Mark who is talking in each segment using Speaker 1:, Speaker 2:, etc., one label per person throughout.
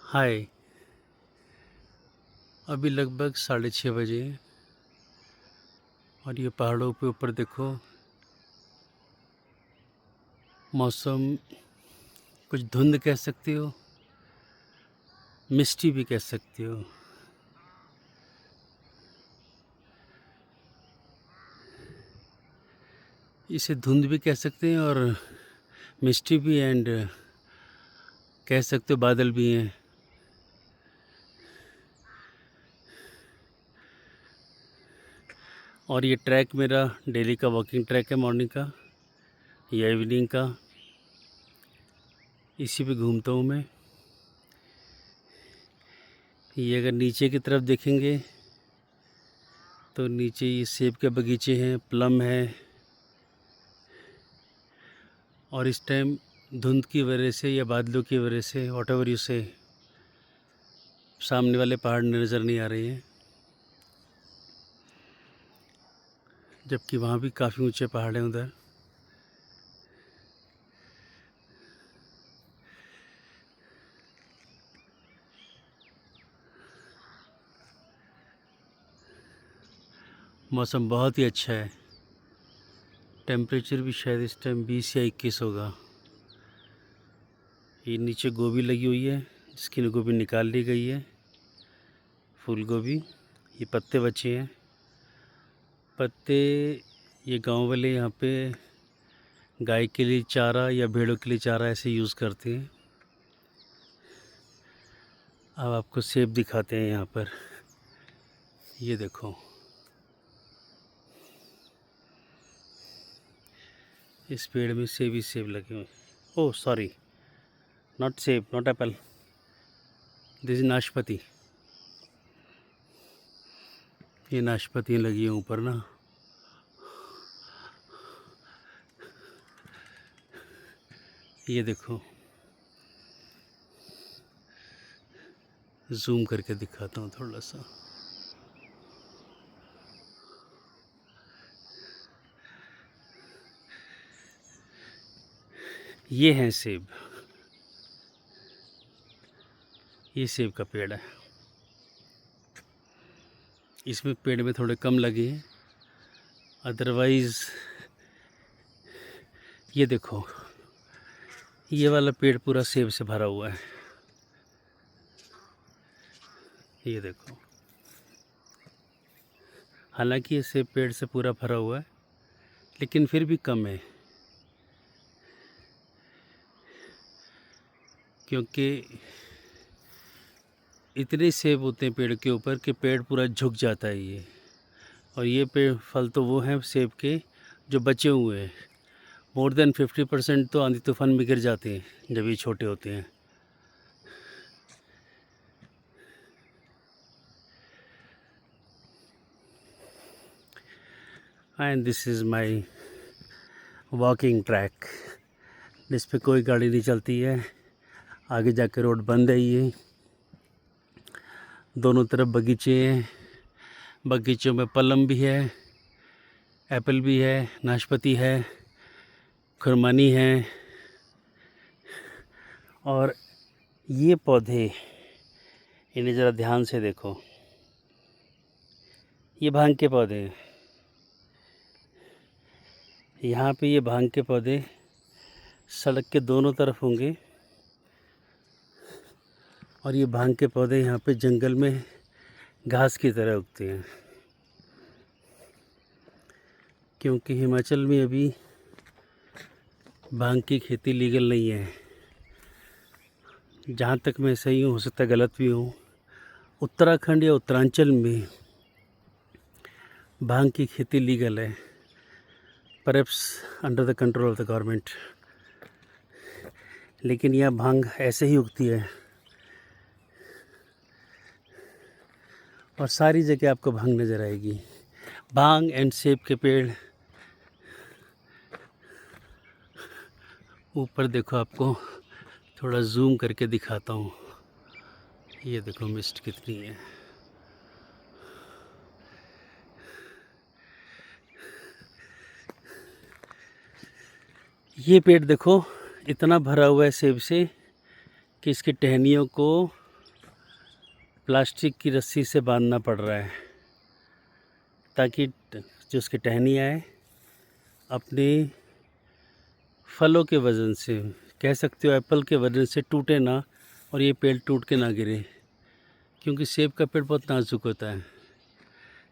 Speaker 1: हाय। अभी लगभग 6:30 बजे हैं और ये पहाड़ों पे ऊपर देखो, मौसम कुछ धुंध कह सकती हो, मिस्टी भी कह सकती हो। इसे धुंध भी कह सकते हैं और मिस्टी भी, एंड कह सकते हो बादल भी हैं। और ये ट्रैक मेरा डेली का वॉकिंग ट्रैक है, मॉर्निंग का या इवनिंग का। इसी पे घूमता हूँ मैं। ये अगर नीचे की तरफ देखेंगे तो नीचे ये सेब के बगीचे हैं, प्लम है। और इस टाइम धुंध की वजह से या बादलों की वजह से, वॉट एवर यू से, सामने वाले पहाड़ नज़र नहीं आ रहे हैं, जबकि वहाँ भी काफ़ी ऊंचे पहाड़ हैं उधर। मौसम बहुत ही अच्छा है। टेम्परेचर भी शायद इस टाइम 20 या 21 होगा। ये नीचे गोभी लगी हुई है, जिसकी गोभी निकाल ली गई है, फूल गोभी। ये पत्ते बचे हैं। पत्ते ये गांव वाले यहाँ पे गाय के लिए चारा या भेड़ों के लिए चारा ऐसे यूज़ करते हैं। अब आपको सेब दिखाते हैं यहाँ पर। ये देखो, इस पेड़ में सेब ही सेब लगे हुए। ओह सॉरी, नॉट सेब, नॉट एप्पल, दिस इज नाशपाती। ये नाशपातियाँ लगी हैं ऊपर ना। ये देखो, जूम करके दिखाता हूँ थोड़ा सा। ये हैं सेब। ये सेब का पेड़ है। इसमें पेड़ में थोड़े कम लगे हैं, अदरवाइज़ ये देखो, ये वाला पेड़ पूरा सेब से भरा हुआ है। ये देखो, हालांकि ये सेब पेड़ से पूरा भरा हुआ है, लेकिन फिर भी कम है, क्योंकि इतने सेब होते हैं पेड़ के ऊपर कि पेड़ पूरा झुक जाता है ये। और ये पेड़ फल तो वो हैं सेब के जो बचे हुए हैं। मोर देन 50% तो आंधी तूफान में गिर जाते हैं जब ये छोटे होते हैं। And this is my walking track, जिस पे कोई गाड़ी नहीं चलती है। आगे जाकर रोड बंद है। ये दोनों तरफ बगीचे हैं। बगीचों में पलम भी है, एप्पल भी है, नाशपाती है, खुरमानी है। और ये पौधे, इन्हें ज़रा ध्यान से देखो, ये भांग के पौधे हैं। यहाँ पे ये भांग के पौधे सड़क के दोनों तरफ होंगे। और ये भांग के पौधे यहाँ पे जंगल में घास की तरह उगते हैं, क्योंकि हिमाचल में अभी भांग की खेती लीगल नहीं है। जहाँ तक मैं सही हूँ, हो सकता है गलत भी हूँ, उत्तराखंड या उत्तरांचल में भांग की खेती लीगल है, perhaps under the control of the government. लेकिन यह भांग ऐसे ही उगती है और सारी जगह आपको भांग नज़र आएगी। भांग एंड सेब के पेड़। ऊपर देखो, आपको थोड़ा जूम करके दिखाता हूँ। ये देखो मिस्ट कितनी है। ये पेड़ देखो, इतना भरा हुआ है सेब से कि इसकी टहनियों को प्लास्टिक की रस्सी से बांधना पड़ रहा है ताकि जो उसकी टहनियाँ है अपने फलों के वज़न से, कह सकते हो एप्पल के वज़न से टूटे ना और ये पेड़ टूट के ना गिरे, क्योंकि सेब का पेड़ बहुत नाजुक होता है।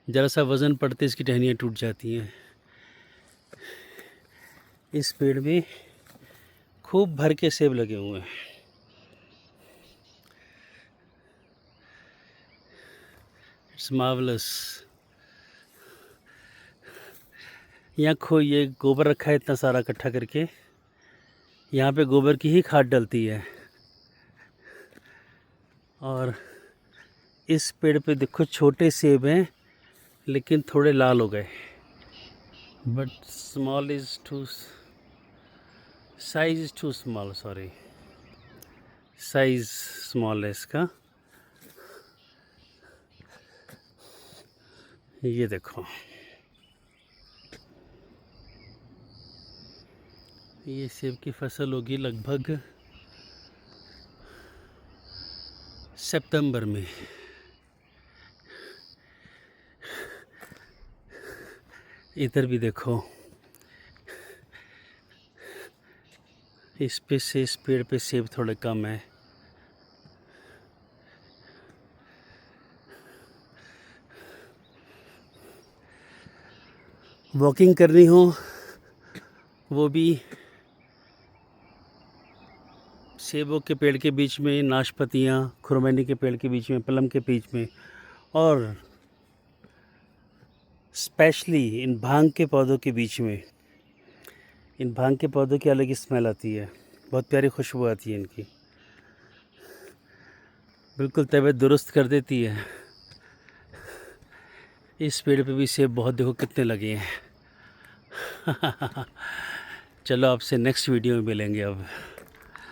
Speaker 1: ज़रा सा वज़न पड़ते इसकी टहनियाँ टूट जाती हैं। इस पेड़ में खूब भर के सेब लगे हुए हैं। It's marvellous. यहाँ ये गोबर रखा है इतना सारा इकट्ठा करके, यहाँ पे गोबर की ही खाद डलती है। और इस पेड़ पे देखो छोटे सेब हैं लेकिन थोड़े लाल हो गए, but small is too size is too small, sorry size small है इसका। ये देखो, ये सेब की फसल होगी लगभग सितंबर में। इधर भी देखो, इस पेड़ पे सेब थोड़े कम है। वॉकिंग करनी हो वो भी सेबों के पेड़ के बीच में, नाशपतियाँ, खुरमनी के पेड़ के बीच में, प्लम के बीच में, और स्पेशली इन भांग के पौधों के बीच में। इन भांग के पौधों की अलग ही स्मेल आती है, बहुत प्यारी खुशबू आती है इनकी, बिल्कुल तबीयत दुरुस्त कर देती है। इस पेड़ पे भी सेब बहुत, देखो कितने लगे हैं। चलो आपसे नेक्स्ट वीडियो में मिलेंगे अब।